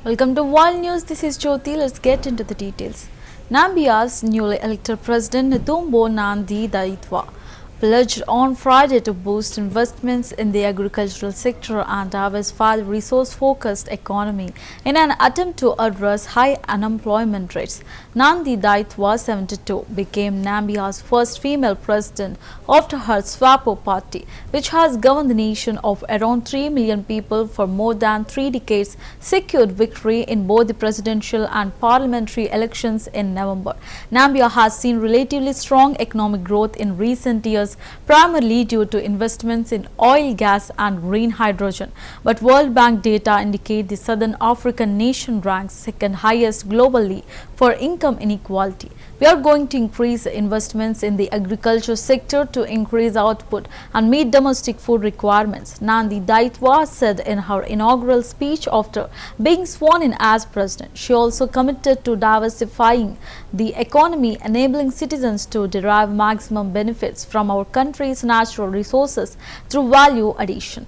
Welcome to World News. This is Jyoti. Let's get into the details. Nambia's newly elected president Netumbo Nandi-Ndaitwah pledged on Friday to boost investments in the agricultural sector and diversify the resource-focused economy in an attempt to address high unemployment rates. Nandi-Ndaitwah, 72, became Nambia's first female president after her SWAPO party, which has governed the nation of around 3 million people for more than 3 decades, secured victory in both the presidential and parliamentary elections in November. Nambia has seen relatively strong economic growth in recent years, primarily due to investments in oil, gas and green hydrogen. But World Bank data indicate the Southern African nation ranks second highest globally for income inequality. We are going to increase investments in the agriculture sector to increase output and meet domestic food requirements, Nandi-Ndaitwah said in her inaugural speech after being sworn in as president. She also committed to diversifying the economy, enabling citizens to derive maximum benefits from our country's natural resources through value addition.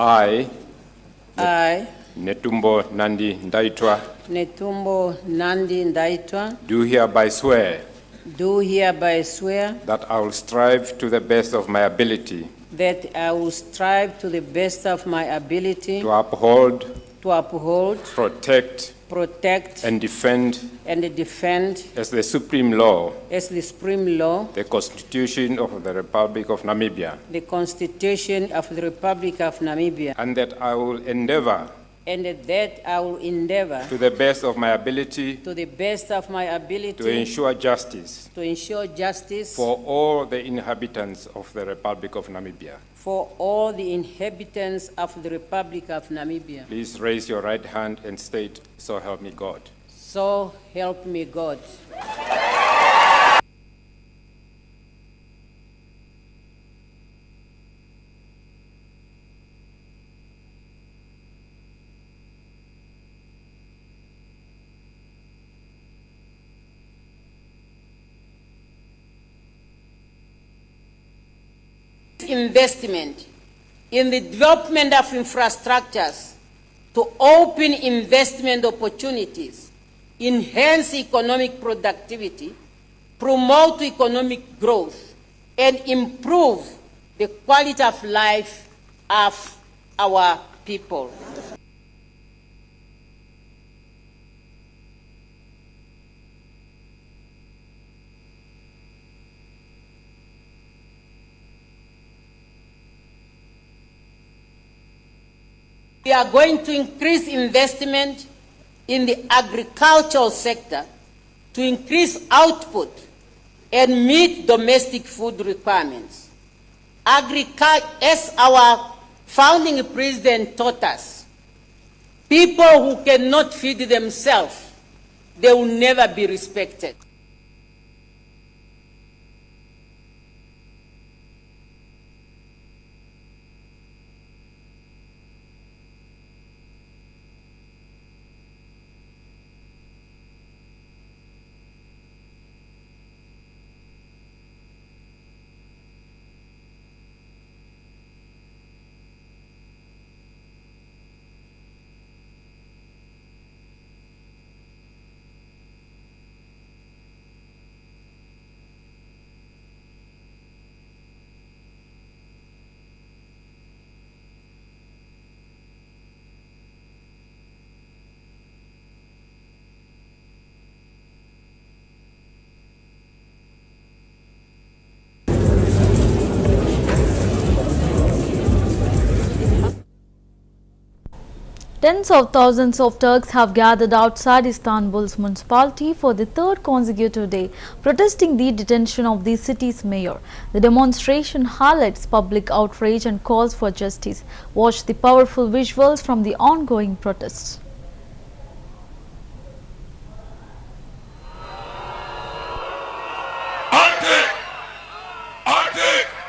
I, Netumbo Nandi-Ndaitwah, do hereby swear that I will strive to the best of my ability that I will strive to the best of my ability to uphold, protect, and defend as the supreme law the Constitution of the Republic of Namibia, Constitution of the Republic of Namibia, and that I will endeavor to the best of my ability to ensure justice for all the inhabitants of the Republic of Namibia. Please raise your right hand and state, "So help me God." So help me God. Investment in the development of infrastructures to open investment opportunities, enhance economic productivity, promote economic growth, and improve the quality of life of our people. We are going to increase investment in the agricultural sector to increase output and meet domestic food requirements. As our founding president taught us, people who cannot feed themselves, they will never be respected. Tens of thousands of Turks have gathered outside Istanbul's municipality for the third consecutive day, protesting the detention of the city's mayor. The demonstration highlights public outrage and calls for justice. Watch the powerful visuals from the ongoing protests.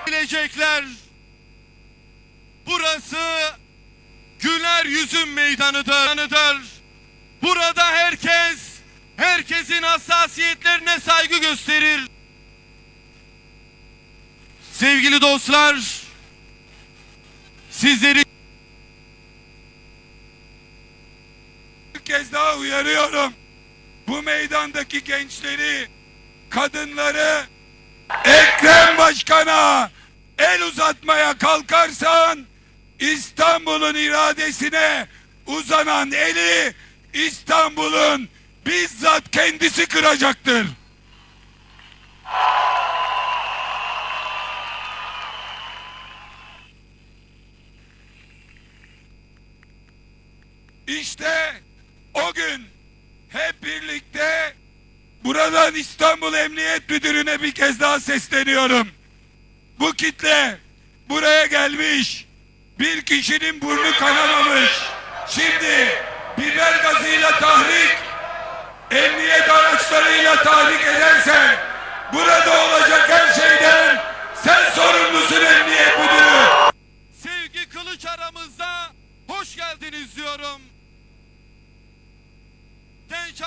Gelecekler. Burası güler yüzün meydanıdır. Burada herkes herkesin hassasiyetlerine saygı gösterir. Sevgili dostlar, sizleri bir kez daha uyarıyorum. Bu meydandaki gençleri, kadınları, Ekrem Başkan'a el uzatmaya kalkarsan İstanbul'un iradesine uzanan eli İstanbul'un bizzat kendisi kıracaktır. İşte o gün hep birlikte buradan İstanbul Emniyet Müdürü'ne bir kez daha sesleniyorum. Bu kitle buraya gelmiş, bir kişinin burnu kanamamış. Şimdi biber gazıyla tahrik, emniyet araçlarıyla tahrik edersen burada olacak her şeyden sen sorumlusun Emniyet Müdürü. Sevgi Kılıç aramızda, hoş geldiniz diyorum. Genç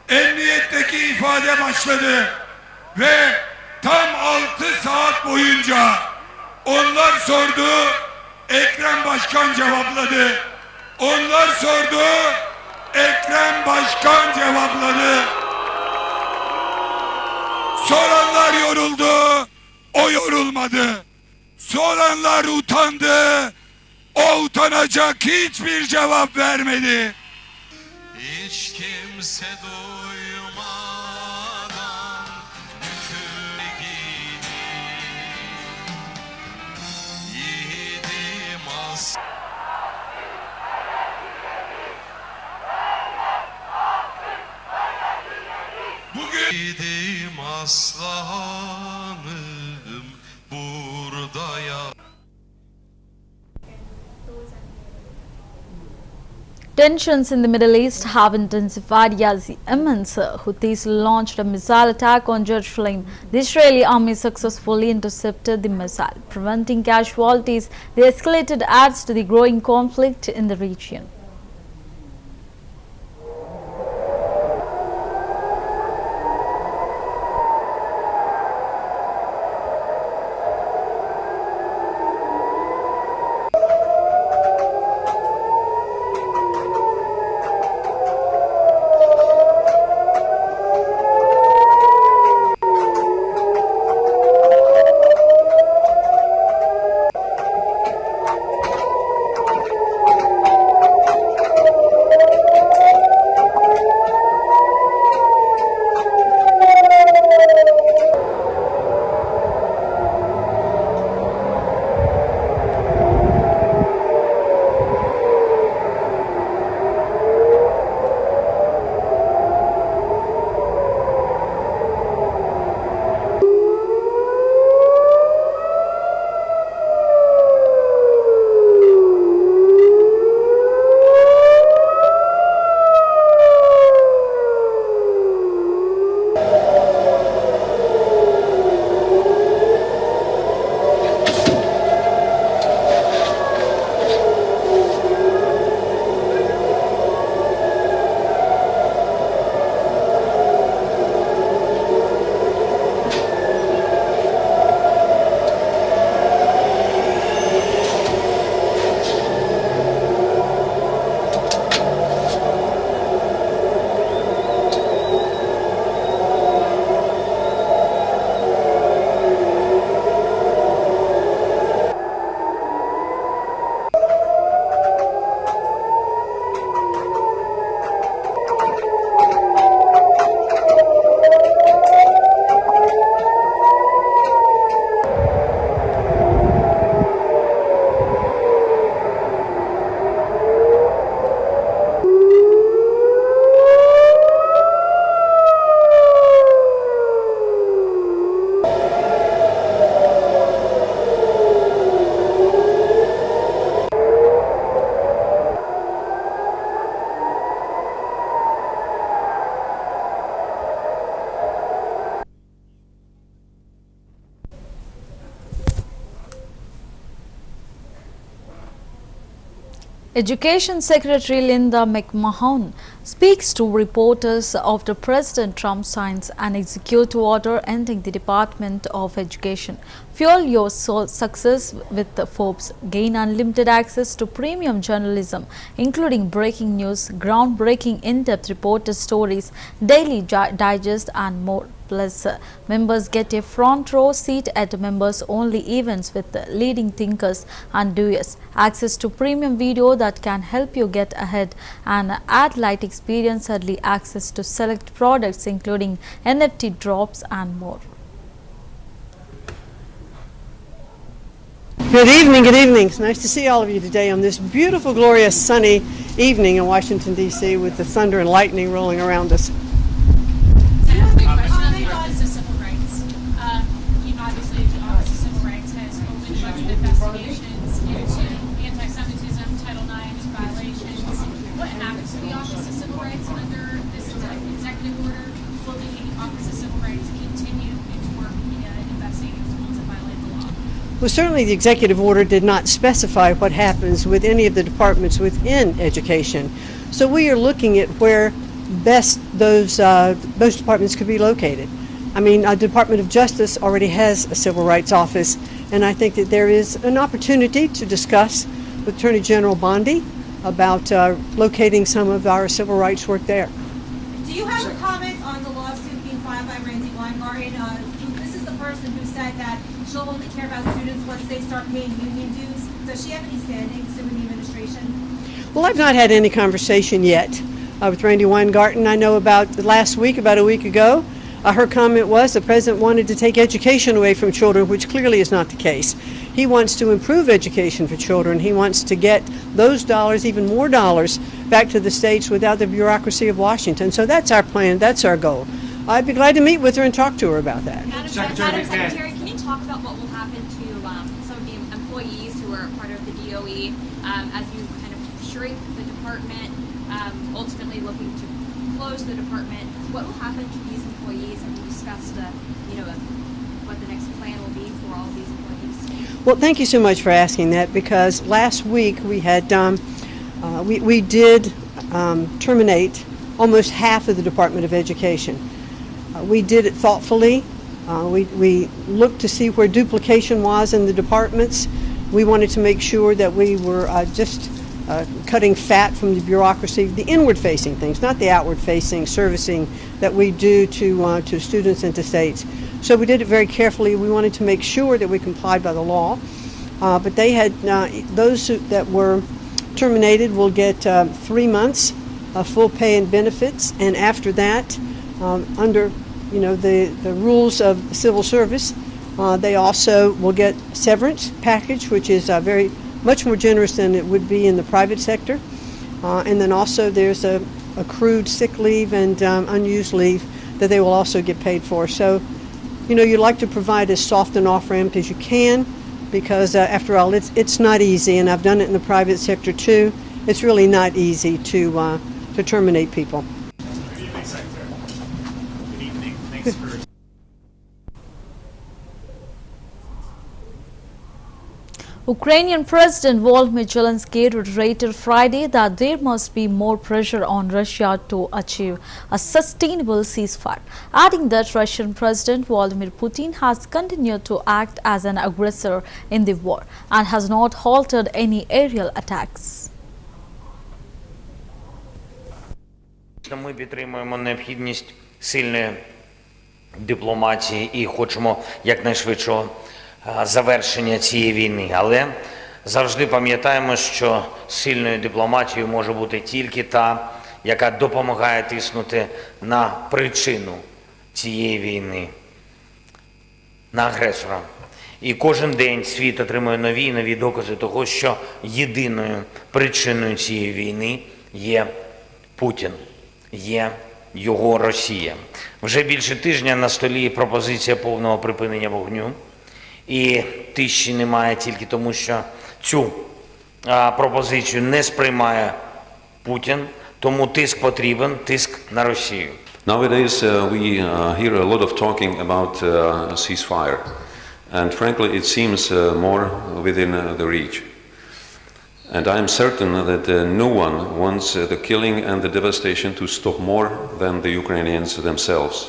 Emniyetteki ifade başladı ve tam 6 saat boyunca onlar sordu, Ekrem Başkan cevapladı. Onlar sordu, Ekrem Başkan cevapladı. Soranlar yoruldu, o yorulmadı. Soranlar utandı, o utanacak hiçbir cevap vermedi. Hiç kimse duymadan bükül yiğidim as. Bugün Yiğidim aslanım burada ya. Tensions in the Middle East have intensified as the Yemen's Houthis launched a missile attack on Jerusalem. The Israeli army successfully intercepted the missile, preventing casualties. The escalated adds to the growing conflict in the region. Education Secretary Linda McMahon speaks to reporters after President Trump signs an executive order ending the Department of Education. Fuel your success with Forbes. Gain unlimited access to premium journalism, including breaking news, groundbreaking in-depth reporter stories, daily digest and more. Plus, members get a front row seat at members-only events with leading thinkers and doers, access to premium video that can help you get ahead, and ad-light experience, early access to select products including NFT drops and more. Good evening, good evening. It's nice to see all of you today on this beautiful, glorious, sunny evening in Washington, D.C. with the thunder and lightning rolling around us. Obviously, the Office of Civil Rights has opened budget investigations into anti-Semitism, Title IX violations. What happens to the Office of Civil Rights under this executive order? Will the Office of Civil Rights continue its work investigating schools that violate the law? Well, certainly the executive order did not specify what happens with any of the departments within education. So we are looking at where best those departments could be located. I mean, our Department of Justice already has a civil rights office, and I think that there is an opportunity to discuss with Attorney General Bondi about locating some of our civil rights work there. Do you have a comment on the lawsuit being filed by Randy Weingarten? This is the person who said that she'll only care about students once they start paying union dues. Does she have any standing suing the administration? Well, I've not had any conversation yet with Randy Weingarten. I know about a week ago, her comment was the president wanted to take education away from children, which clearly is not the case. He wants to improve education for children. He wants to get those dollars, even more dollars, back to the states without the bureaucracy of Washington. So that's our plan. That's our goal. I'd be glad to meet with her and talk to her about that. Madam Secretary, can you talk about what will happen to some of the employees who are part of the DOE as you kind of shrink the department, ultimately looking to close the department? What will happen to these employees? Have you discussed, what the next plan will be for all of these employees? Well, thank you so much for asking that, because last week we had we did terminate almost half of the Department of Education. We did it thoughtfully. We looked to see where duplication was in the departments. We wanted to make sure that we were just cutting fat from the bureaucracy, the inward-facing things, not the outward-facing servicing that we do to students and to states. So we did it very carefully. We wanted to make sure that we complied by the law. But they had those that were terminated will get 3 months of full pay and benefits, and after that, under the rules of civil service, they also will get severance package, which is very much more generous than it would be in the private sector. And then also there's a accrued sick leave and unused leave that they will also get paid for. So, you like to provide as soft an off-ramp as you can, because after all, it's not easy, and I've done it in the private sector too. It's really not easy to terminate people. Good evening, Secretary. Good evening. Thanks for... Ukrainian President Volodymyr Zelensky reiterated Friday that there must be more pressure on Russia to achieve a sustainable ceasefire, adding that Russian President Vladimir Putin has continued to act as an aggressor in the war and has not halted any aerial attacks. Ми підтримуємо необхідність сильної дипломатії і хочемо якнайшвидшого завершення цієї війни. Але завжди пам'ятаємо, що сильною дипломатією може бути тільки та, яка допомагає тиснути на причину цієї війни, на агресора. І кожен день світ отримує нові і нові докази того, що єдиною причиною цієї війни є Путін, є його Росія. Вже більше тижня на столі пропозиція повного припинення вогню. І тиші немає тільки тому, що цю пропозицію не сприймає Путін, тому тиск потрібен, тиск на Росію. Nowadays we hear a lot of talking about ceasefire, and frankly it seems more within the reach. And I am certain that no one wants the killing and the devastation to stop more than the Ukrainians themselves.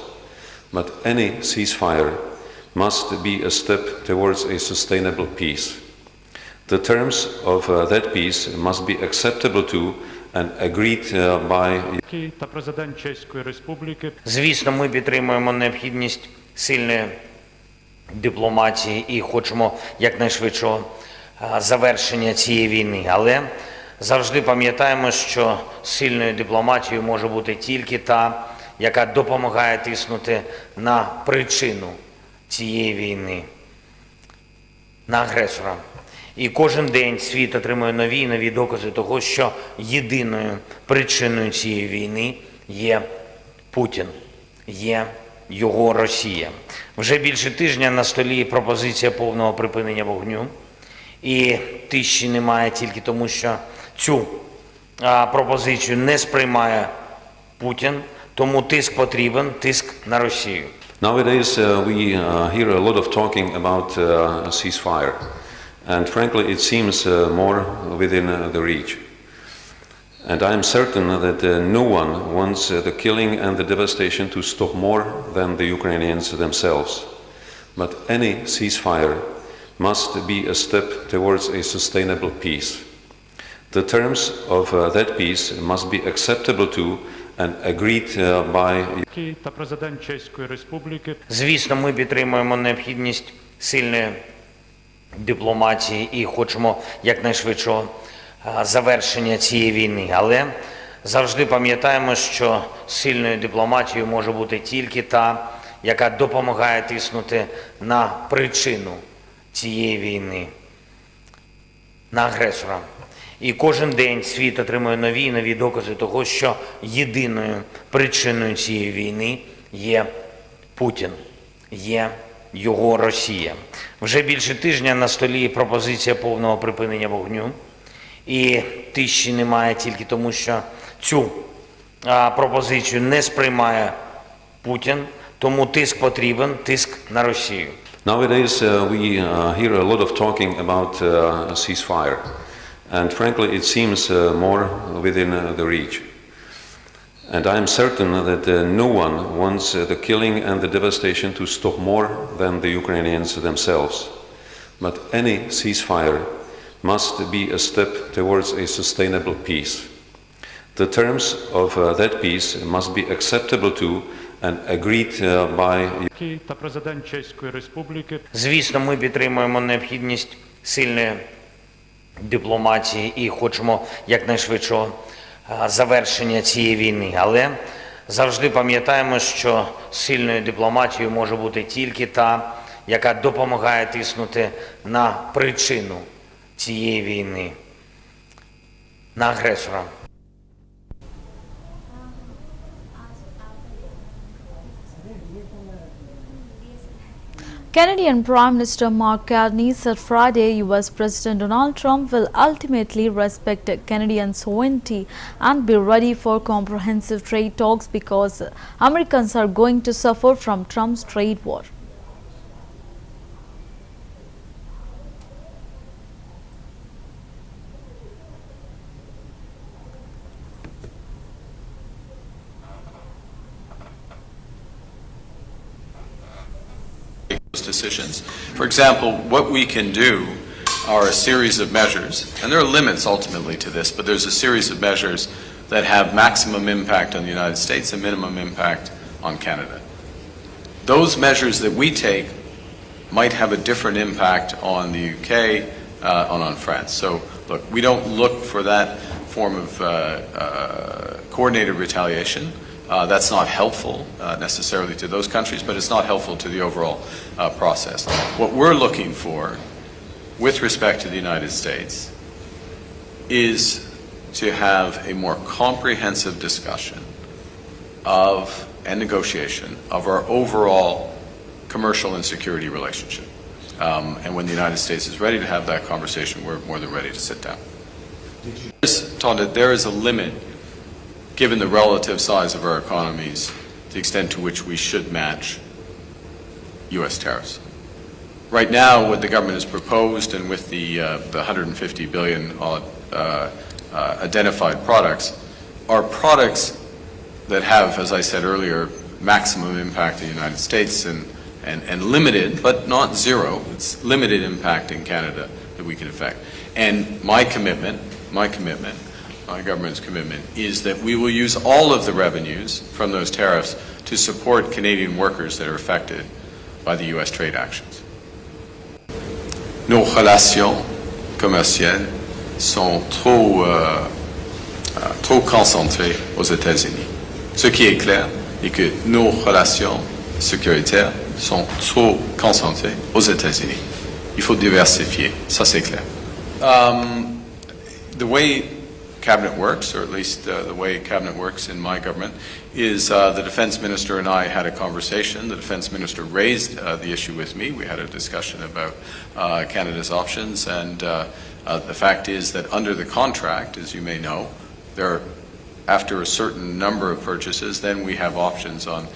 But any ceasefire must be a step towards a sustainable peace. The terms of that peace must be acceptable to and agreed by. Звісно, ми підтримуємо необхідність сильної дипломатії і хочемо якнайшвидшого завершення цієї війни. Але завжди пам'ятаємо, що сильною дипломатією може бути тільки та, яка допомагає тиснути на причину цієї війни, на агресора. І кожен день світ отримує нові і нові докази того, що єдиною причиною цієї війни є Путін, є його Росія. Вже більше тижня на столі пропозиція повного припинення вогню. І тиші немає тільки тому, що цю пропозицію не сприймає Путін, тому тиск потрібен, тиск на Росію. Nowadays we hear a lot of talking about a ceasefire. And frankly, it seems more within the reach. And I am certain that no one wants the killing and the devastation to stop more than the Ukrainians themselves. But any ceasefire must be a step towards a sustainable peace. The terms of that peace must be acceptable to and agreed by. Звісно, ми підтримуємо необхідність сильної дипломатії і хочемо якнайшвидшого завершення цієї війни. Але завжди пам'ятаємо, що сильною дипломатією може бути тільки та, яка допомагає тиснути на причину цієї війни, на агресора. І кожен день світ отримує нові і нові докази того, що єдиною причиною цієї війни є Путін, є його Росія. Вже більше тижня на столі пропозиція повного припинення вогню. І тиші немає тільки тому, що цю пропозицію не сприймає Путін, тому тиск потрібен, тиск на Росію. Nowadays we hear a lot of talking about a ceasefire. And frankly, it seems more within the reach. And I am certain that no one wants the killing and the devastation to stop more than the Ukrainians themselves. But any ceasefire must be a step towards a sustainable peace. The terms of that peace must be acceptable to and agreed by. Звісно, ми підтримуємо необхідність сильної дипломатії і хочемо якнайшвидшого завершення цієї війни. Але завжди пам'ятаємо, що сильною дипломатією може бути тільки та, яка допомагає тиснути на причину цієї війни, на агресора. Canadian Prime Minister Mark Carney said Friday US President Donald Trump will ultimately respect Canadian sovereignty and be ready for comprehensive trade talks because Americans are going to suffer from Trump's trade war. Decisions. For example, what we can do are a series of measures, and there are limits ultimately to this, but there's a series of measures that have maximum impact on the United States and minimum impact on Canada. Those measures that we take might have a different impact on the UK and on France. So look, we don't look for that form of coordinated retaliation. That's not helpful necessarily to those countries, but it's not helpful to the overall process. What we're looking for with respect to the United States is to have a more comprehensive discussion of and negotiation of our overall commercial and security relationship. And when the United States is ready to have that conversation, we're more than ready to sit down. There is a limit given the relative size of our economies, the extent to which we should match U.S. tariffs. Right now, what the government has proposed, and with the $150 billion identified products are products that have, as I said earlier, maximum impact in the United States and limited, but not zero, it's limited impact in Canada that we can affect. And my government's commitment is that we will use all of the revenues from those tariffs to support Canadian workers that are affected by the U.S. trade actions. Nos relations commerciales sont trop concentrées aux États-Unis. Ce qui est clair est que nos relations sécuritaires sont trop concentrées aux États-Unis. Il faut diversifier, ça c'est clair. The way Cabinet works, or at least the way Cabinet works in my government, is the Defense Minister and I had a conversation. The Defense Minister raised the issue with me. We had a discussion about Canada's options, and the fact is that under the contract, as you may know, after a certain number of purchases, then we have options on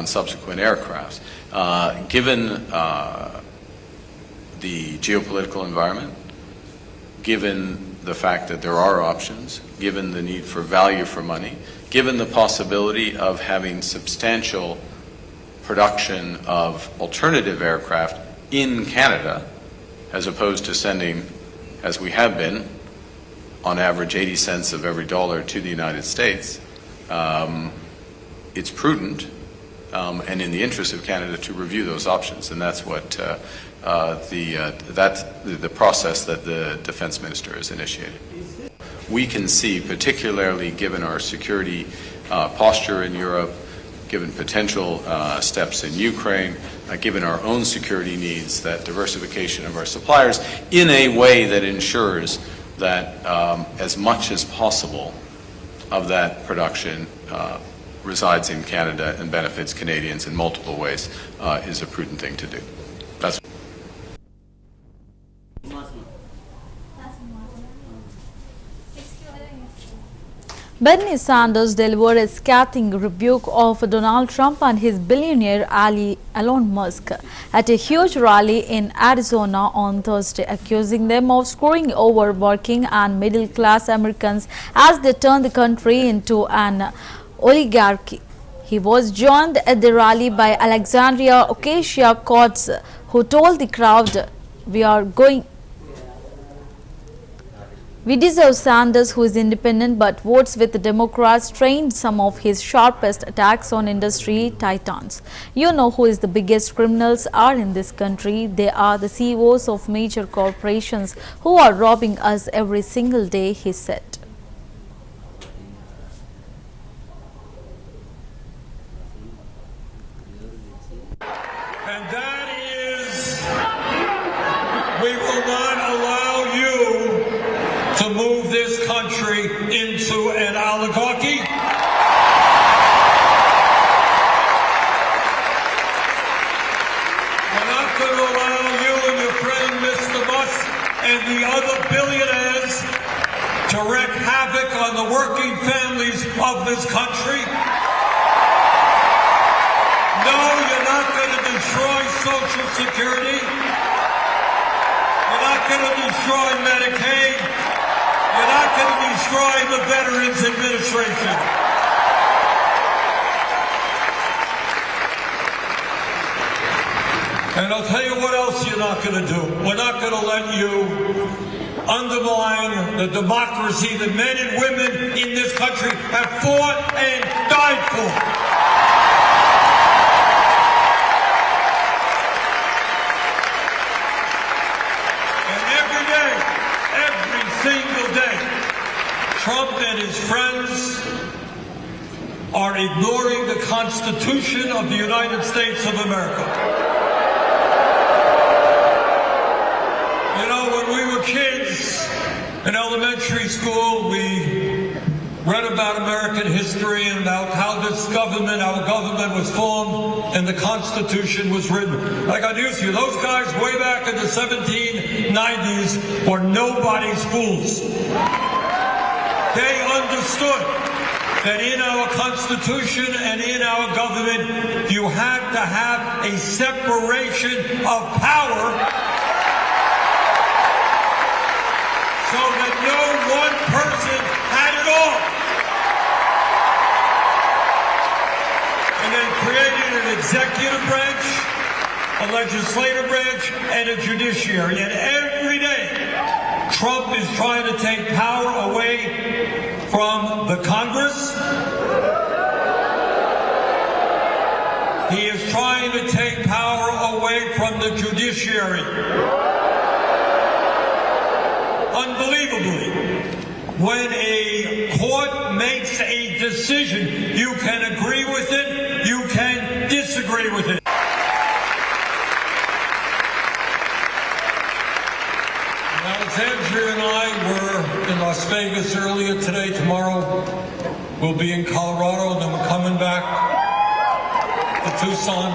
subsequent aircraft. Given the geopolitical environment, given the fact that there are options, given the need for value for money, given the possibility of having substantial production of alternative aircraft in Canada, as opposed to sending, as we have been, on average 80 cents of every dollar to the United States, it's prudent and in the interest of Canada to review those options, and that's what the process that the Defense Minister has initiated. We can see, particularly given our security posture in Europe, given potential steps in Ukraine, given our own security needs, that diversification of our suppliers in a way that ensures that as much as possible of that production resides in Canada and benefits Canadians in multiple ways is a prudent thing to do. That's Bernie Sanders delivered a scathing rebuke of Donald Trump and his billionaire ally Elon Musk at a huge rally in Arizona on Thursday, accusing them of screwing over working and middle-class Americans as they turn the country into an oligarchy. He was joined at the rally by Alexandria Ocasio-Cortez, who told the crowd, "We deserve Sanders, who is independent but votes with the Democrats," trained some of his sharpest attacks on industry titans. "You know who is the biggest criminals are in this country. They are the CEOs of major corporations who are robbing us every single day," he said. And that is, we will not allow you to move this country into an oligarchy. We're not going to allow you and your friend Mr. Musk and the other billionaires to wreak havoc on the working families of this country. No, you're not going to destroy Social Security. You're not going to destroy Medicaid. You're not going to destroy the Veterans Administration. And I'll tell you what else you're not going to do. We're not going to let you undermine the democracy that men and women in this country have fought and died for. Single day, Trump and his friends are ignoring the Constitution of the United States of America. You know, when we were kids in elementary school, we read about American history and about how this government, our government was formed and the Constitution was written. I got news for you. Those guys way back in the 1790s were nobody's fools. They understood that in our Constitution and in our government, you had to have a separation of power so that no one legislative branch and the judiciary. And every day, Trump is trying to take power away from the Congress. He is trying to take power away from the judiciary. Unbelievably, when a court makes a decision, you can agree with it, you can disagree with it. Alexandria and I were in Las Vegas earlier today. Tomorrow we'll be in Colorado, and then we're coming back to Tucson.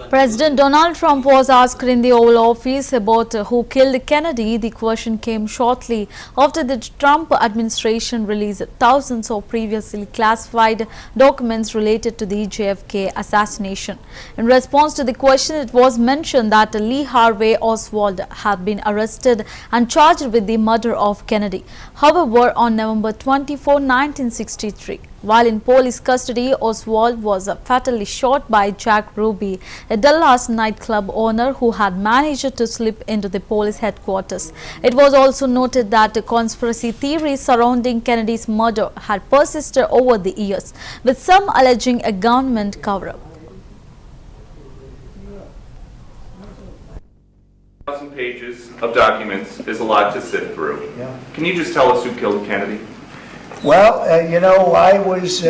President Donald Trump was asked in the Oval Office about who killed Kennedy. The question came shortly after the Trump administration released thousands of previously classified documents related to the JFK assassination. In response to the question, it was mentioned that Lee Harvey Oswald had been arrested and charged with the murder of Kennedy. However, on November 24, 1963, while in police custody, Oswald was fatally shot by Jack Ruby, a Dallas nightclub owner who had managed to slip into the police headquarters. It was also noted that the conspiracy theories surrounding Kennedy's murder had persisted over the years, with some alleging a government cover-up. 1,000 pages of documents is a lot to sift through. Can you just tell us who killed Kennedy? Well, I was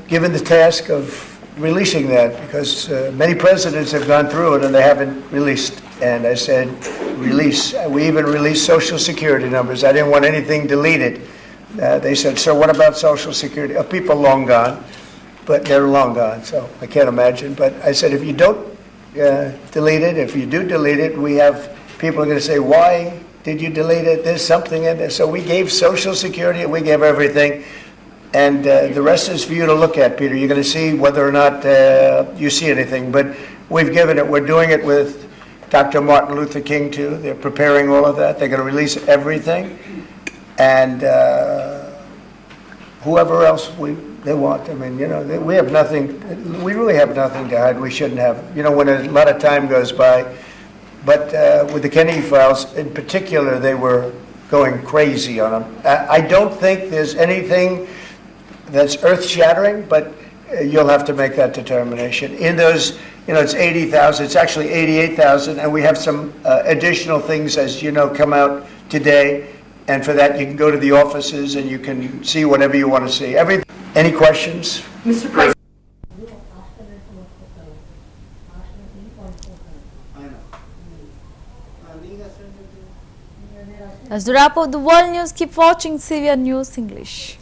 given the task of releasing that because many presidents have gone through it and they haven't released. And I said, release. We even released Social Security numbers. I didn't want anything deleted. They said, so what about Social Security? People long gone, but they're long gone, so I can't imagine. But I said, if you don't delete it, if you do delete it, we have people are going to say, why did you delete it? There's something in there. So we gave Social Security, we gave everything. And the rest is for you to look at, Peter. You're going to see whether or not you see anything. But we've given it. We're doing it with Dr. Martin Luther King, too. They're preparing all of that. They're going to release everything. And whoever else they want. I mean, we have nothing. We really have nothing to hide. We shouldn't have. When a lot of time goes by. But with the Kennedy files, in particular, they were going crazy on them. I don't think there's anything that's earth-shattering, but you'll have to make that determination. In those, it's 80,000. It's actually 88,000, and we have some additional things, as you know, come out today. And for that, you can go to the offices and you can see whatever you want to see. Any questions? Mr. President. That's the wrap of the world news. Keep watching CVR News English.